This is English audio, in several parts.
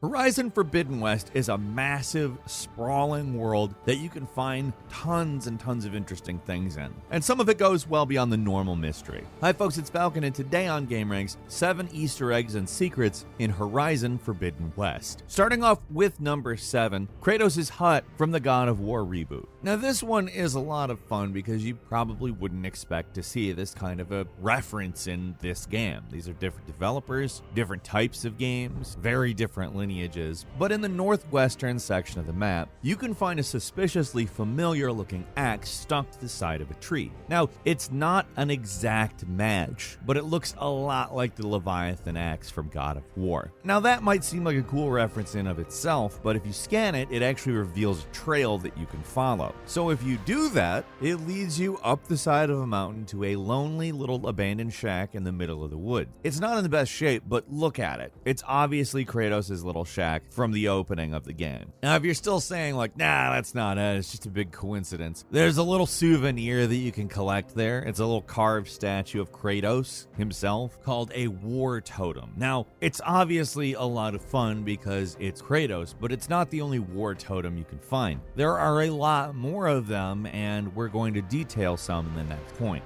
Horizon Forbidden West is a massive, sprawling world that you can find tons and tons of interesting things in. And some of it goes well beyond the normal mystery. Hi folks, it's Falcon, and today on gameranx, 7 Easter eggs and secrets in Horizon Forbidden West. Starting off with number 7, Kratos' Hut from the God of War reboot. Now this one is a lot of fun because you probably wouldn't expect to see this kind of a reference in this game. These are different developers, different types of games, very different lineages, but in the northwestern section of the map, you can find a suspiciously familiar looking axe stuck to the side of a tree. Now, it's not an exact match, but it looks a lot like the Leviathan axe from God of War. Now that might seem like a cool reference in of itself, but if you scan it, it actually reveals a trail that you can follow. So if you do that, it leads you up the side of a mountain to a lonely little abandoned shack in the middle of the woods. It's not in the best shape, but look at it. It's obviously Kratos' little shack from the opening of the game. Now, if you're still saying like, nah, that's not it, it's just a big coincidence, there's a little souvenir that you can collect there. It's a little carved statue of Kratos himself called a war totem. Now, it's obviously a lot of fun because it's Kratos, but it's not the only war totem you can find. There are a lot more of them, and we're going to detail some in the next point.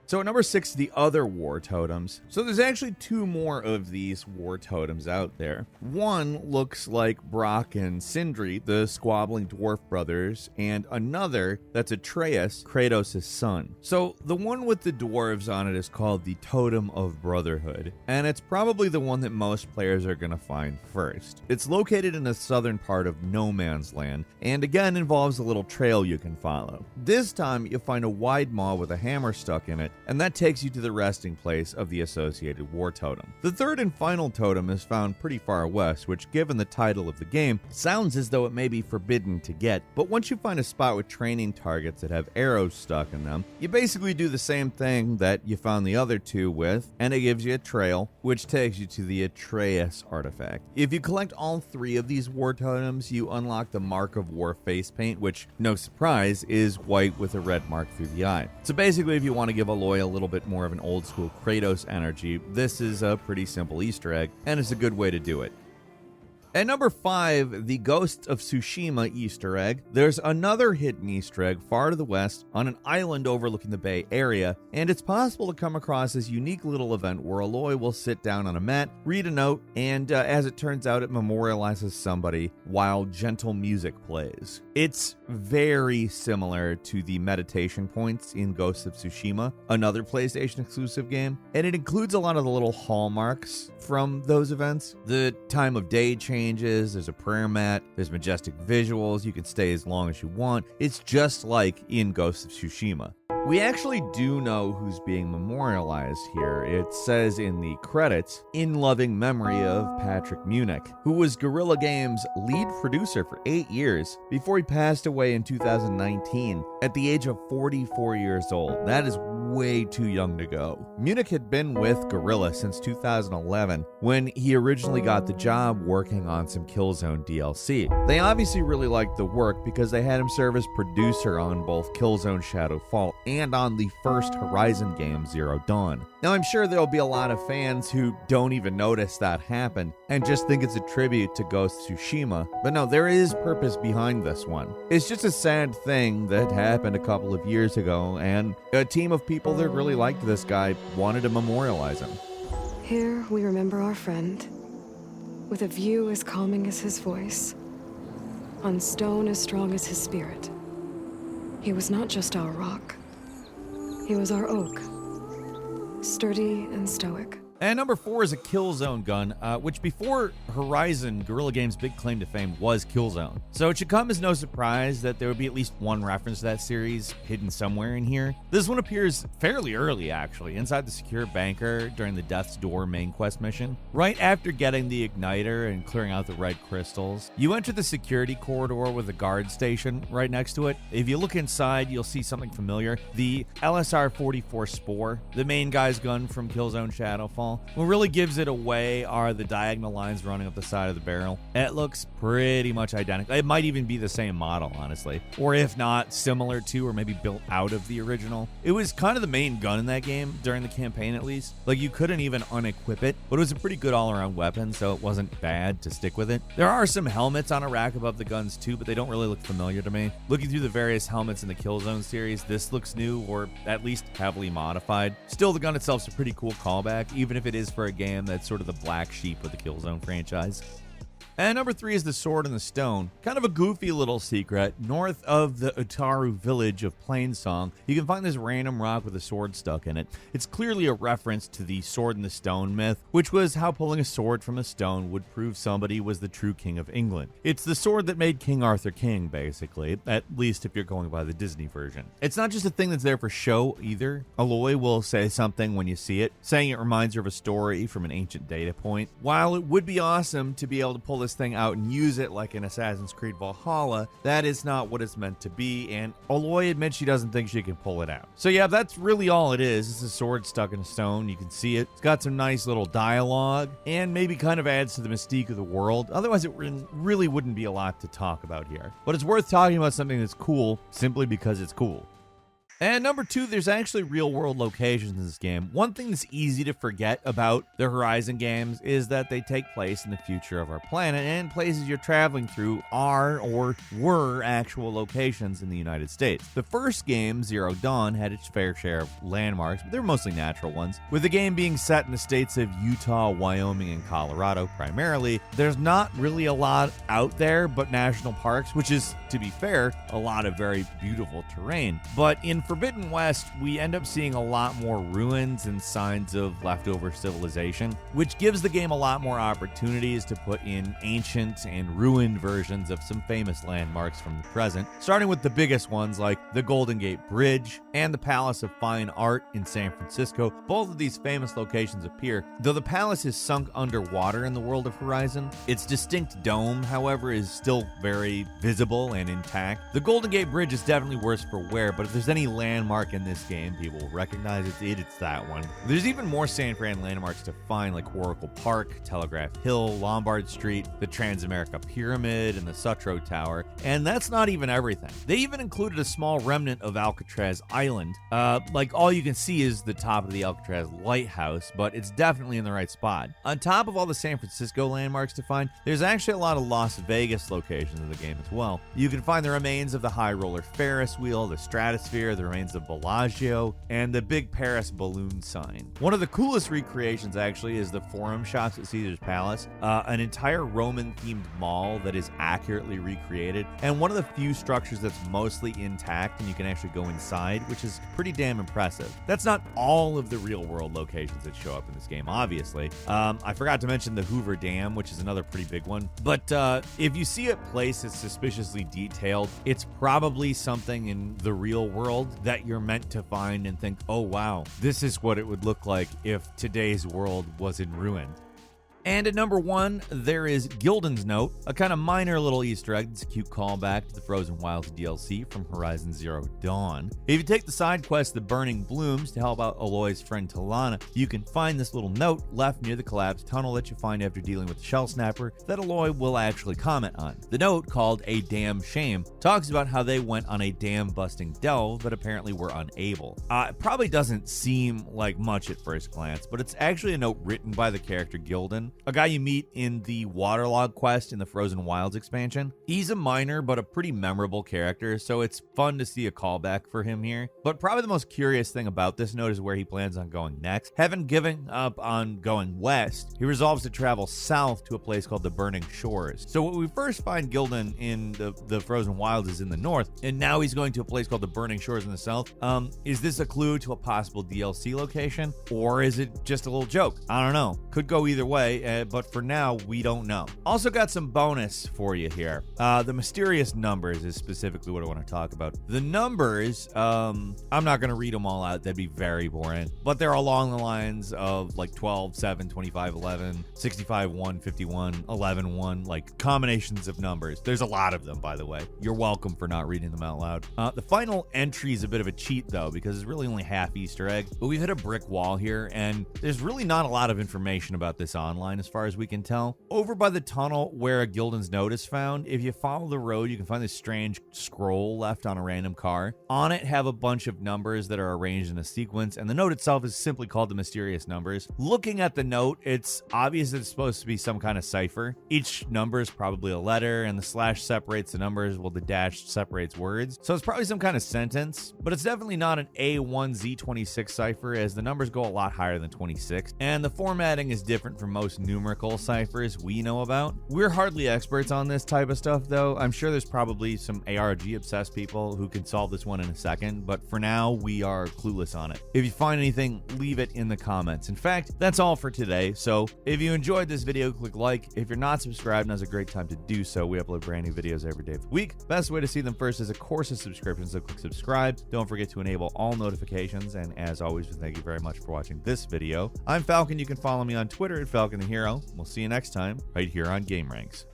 So at number 6, the other war totems. So there's actually 2 more of these war totems out there. One looks like Brock and Sindri, the squabbling dwarf brothers, and another that's Atreus, Kratos' son. So the one with the dwarves on it is called the Totem of Brotherhood, and it's probably the one that most players are going to find first. It's located in the southern part of No Man's Land, and again involves a little trail you can follow. This time you'll find a wide maw with a hammer stuck in it, and that takes you to the resting place of the associated war totem. The third and final totem is found pretty far west, which, given the title of the game, sounds as though it may be forbidden to get, but once you find a spot with training targets that have arrows stuck in them, you basically do the same thing that you found the other 2 with, and it gives you a trail, which takes you to the Atreus artifact. If you collect all 3 of these war totems, you unlock the Mark of War face paint, which, no surprise, is white with a red mark through the eye. So basically, if you want to give Aloy a little bit more of an old school Kratos energy, this is a pretty simple Easter egg, and it's a good way to do it. At number 5, the Ghost of Tsushima Easter egg. There's another hidden Easter egg far to the west on an island overlooking the Bay Area, and it's possible to come across this unique little event where Aloy will sit down on a mat, read a note, and as it turns out, it memorializes somebody while gentle music plays. It's very similar to the meditation points in Ghost of Tsushima, another PlayStation exclusive game, and it includes a lot of the little hallmarks from those events. The time of day changes, there's a prayer mat, there's majestic visuals, you can stay as long as you want. It's just like in Ghost of Tsushima. We actually do know who's being memorialized here. It says in the credits, in loving memory of Patrick Munich, who was Guerrilla Games' lead producer for 8 years before he passed away in 2019 at the age of 44 years old. That is way too young to go. Munich had been with Guerrilla since 2011 when he originally got the job working on some Killzone DLC. They obviously really liked the work because they had him serve as producer on both Killzone Shadowfall and on the first Horizon game, Zero Dawn. Now I'm sure there'll be a lot of fans who don't even notice that happened and just think it's a tribute to Ghost of Tsushima, but no, there is purpose behind this one. It's just a sad thing that happened a couple of years ago, and a team of people that really liked this guy wanted to memorialize him. Here we remember our friend, with a view as calming as his voice, on stone as strong as his spirit. He was not just our rock, he was our oak, sturdy and stoic. And number 4 is a Killzone Gun, which before Horizon, Guerrilla Games' big claim to fame was Killzone. So it should come as no surprise that there would be at least one reference to that series hidden somewhere in here. This one appears fairly early, actually, inside the secure banker during the Death's Door main quest mission. Right after getting the igniter and clearing out the red crystals, you enter the security corridor with a guard station right next to it. If you look inside, you'll see something familiar. The LSR-44 Spore, the main guy's gun from Killzone Shadowfall. all. What really gives it away are the diagonal lines running up the side of the barrel. It looks pretty much identical. It might even be the same model, honestly. Or if not, similar to or maybe built out of the original. It was kind of the main gun in that game, during the campaign at least. Like, you couldn't even unequip it, but it was a pretty good all-around weapon, so it wasn't bad to stick with it. There are some helmets on a rack above the guns too, but they don't really look familiar to me. Looking through the various helmets in the Killzone series, this looks new, or at least heavily modified. Still, the gun itself's a pretty cool callback, even if it is for a game that's sort of the black sheep of the Killzone franchise. And number 3 is the Sword in the Stone. Kind of a goofy little secret. North of the Utaru village of Plainsong, you can find this random rock with a sword stuck in it. It's clearly a reference to the Sword in the Stone myth, which was how pulling a sword from a stone would prove somebody was the true king of England. It's the sword that made King Arthur king, basically, at least if you're going by the Disney version. It's not just a thing that's there for show either. Aloy will say something when you see it, saying it reminds her of a story from an ancient data point. While it would be awesome to be able to pull this thing out and use it like in Assassin's Creed Valhalla, that is not what it's meant to be, and Aloy admits she doesn't think she can pull it out. So yeah, that's really all it is. It's a sword stuck in a stone. You can see it. It's got some nice little dialogue, and maybe kind of adds to the mystique of the world. Otherwise, it really wouldn't be a lot to talk about here. But it's worth talking about something that's cool, simply because it's cool. And number 2, there's actually real-world locations in this game. One thing that's easy to forget about the Horizon games is that they take place in the future of our planet, and places you're traveling through are or were actual locations in the United States. The first game, Zero Dawn, had its fair share of landmarks, but they're mostly natural ones. With the game being set in the states of Utah, Wyoming, and Colorado primarily, there's not really a lot out there but national parks, which is, to be fair, a lot of very beautiful terrain. But in Forbidden West, we end up seeing a lot more ruins and signs of leftover civilization, which gives the game a lot more opportunities to put in ancient and ruined versions of some famous landmarks from the present, starting with the biggest ones like the Golden Gate Bridge and the Palace of Fine Art in San Francisco. Both of these famous locations appear, though the palace is sunk underwater in the world of Horizon. Its distinct dome, however, is still very visible and intact. The Golden Gate Bridge is definitely worse for wear, but if there's any landmark in this game people will recognize it's that one. There's even more San Fran landmarks to find, like Oracle Park, Telegraph Hill, Lombard Street, the Transamerica Pyramid, and the Sutro Tower, and that's not even everything. They even included a small remnant of Alcatraz Island. Like, all you can see is the top of the Alcatraz lighthouse, but it's definitely in the right spot. On top of all the San Francisco landmarks to find, there's actually a lot of Las Vegas locations in the game as well. You can find the remains of the High Roller Ferris wheel, the Stratosphere, the remains of Bellagio, and the big Paris balloon sign. One of the coolest recreations actually is the Forum Shops at Caesar's Palace, an entire Roman-themed mall that is accurately recreated, and one of the few structures that's mostly intact and you can actually go inside, which is pretty damn impressive. That's not all of the real-world locations that show up in this game, obviously. I forgot to mention the Hoover Dam, which is another pretty big one, but if you see a place that's suspiciously detailed, it's probably something in the real world that you're meant to find and think, oh wow, this is what it would look like if today's world was in ruin. And at number 1, there is Gildan's Note, a kind of minor little Easter egg that's a cute callback to the Frozen Wilds DLC from Horizon Zero Dawn. If you take the side quest The Burning Blooms to help out Aloy's friend Talana, you can find this little note left near the collapsed tunnel that you find after dealing with the Shell Snapper that Aloy will actually comment on. The note, called A Damn Shame, talks about how they went on a dam-busting delve, but apparently were unable. It probably doesn't seem like much at first glance, but it's actually a note written by the character Gildan, a guy you meet in the Waterlog quest in the Frozen Wilds expansion. He's a minor but a pretty memorable character, so it's fun to see a callback for him here. But probably the most curious thing about this note is where he plans on going next. Having given up on going west, he resolves to travel south to a place called the Burning Shores. So what we first find Gildan in the Frozen Wilds is in the north, and now he's going to a place called the Burning Shores in the south. Is this a clue to a possible DLC location, or is it just a little joke? I don't know. Could go either way. but for now, we don't know. Also got some bonus for you here. The mysterious numbers is specifically what I want to talk about. The numbers, I'm not going to read them all out. That'd be very boring. But they're along the lines of like 12, 7, 25, 11, 65, 1, 51, 11, 1, like combinations of numbers. There's a lot of them, by the way. You're welcome for not reading them out loud. The final entry is a bit of a cheat, though, because it's really only half Easter egg. But we've hit a brick wall here, and there's really not a lot of information about this online as far as we can tell. Over by the tunnel where a Gildan's note is found, if you follow the road, you can find this strange scroll left on a random car. On it have a bunch of numbers that are arranged in a sequence, and the note itself is simply called the mysterious numbers. Looking at the note, it's obvious that it's supposed to be some kind of cipher. Each number is probably a letter, and the slash separates the numbers while the dash separates words. So it's probably some kind of sentence, but it's definitely not an A1Z26 cipher, as the numbers go a lot higher than 26, and the formatting is different from most numerical ciphers we know about. We're hardly experts on this type of stuff, though. I'm sure there's probably some ARG obsessed people who can solve this one in a second, but for now, we are clueless on it. If you find anything, leave it in the comments. In fact, that's all for today, so if you enjoyed this video, click like. If you're not subscribed, now's a great time to do so. We upload brand new videos every day of the week. Best way to see them first is, of course, a subscription, so click subscribe. Don't forget to enable all notifications, and as always, thank you very much for watching this video. I'm Falcon. You can follow me on Twitter at Falcon the Hero. We'll see you next time right here on Gameranx.